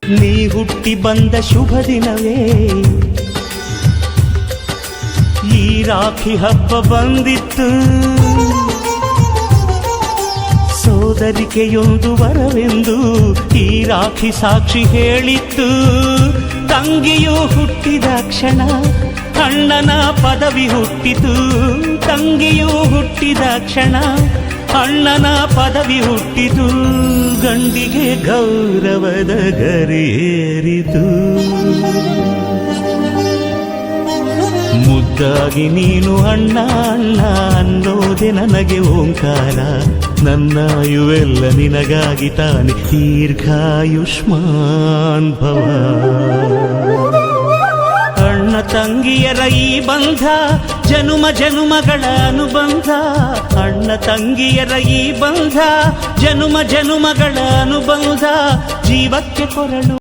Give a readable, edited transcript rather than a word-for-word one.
ನೀ ಹುಟ್ಟಿ ಬಂದ ಶುಭ ದಿನವೇ ಈ ರಾಖಿ ಹಬ್ಬ ಬಂದಿತ್ತು. ಸೋದರಿಕೆಯೊಂದು ವರವೆಂದು ಈ ರಾಖಿ ಸಾಕ್ಷಿ ಹೇಳಿತ್ತು. ತಂಗಿಯು ಹುಟ್ಟಿದ ಕ್ಷಣ ಅಣ್ಣನ ಪದವಿ ಹುಟ್ಟಿತು. ತಂಗಿಯು ಹುಟ್ಟಿದ ಕ್ಷಣ ಅಣ್ಣನ ಪದವಿ ಹುಟ್ಟಿತು. ಗಂಡಿಗೆ ಗೌರವದ ಗರಿಯೇರಿತು. ಮುದ್ದಾಗಿ ನೀನು ಅಣ್ಣ ಅಣ್ಣ ಅನ್ನೋದೆ ನನಗೆ ಓಂಕಾರ. ನನ್ನಾಯುವೆಲ್ಲ ನಿನಗಾಗಿ ತಾನೆ ದೀರ್ಘಾಯುಷ್ಮಾನ್ ಭವ. ಅಣ್ಣ ತಂಗಿಯರ ಈ ಬಂಧ ಜನುಮ ಜನುಮಗಳ ಅನುಬಂಧ. ಅಣ್ಣ ತಂಗಿಯರ ಈ ಬಂಧ ಜನುಮ ಜನುಮಗಳ ಅನುಬಂಧ. ಜೀವಕ್ಕೆ ಕೊರಳು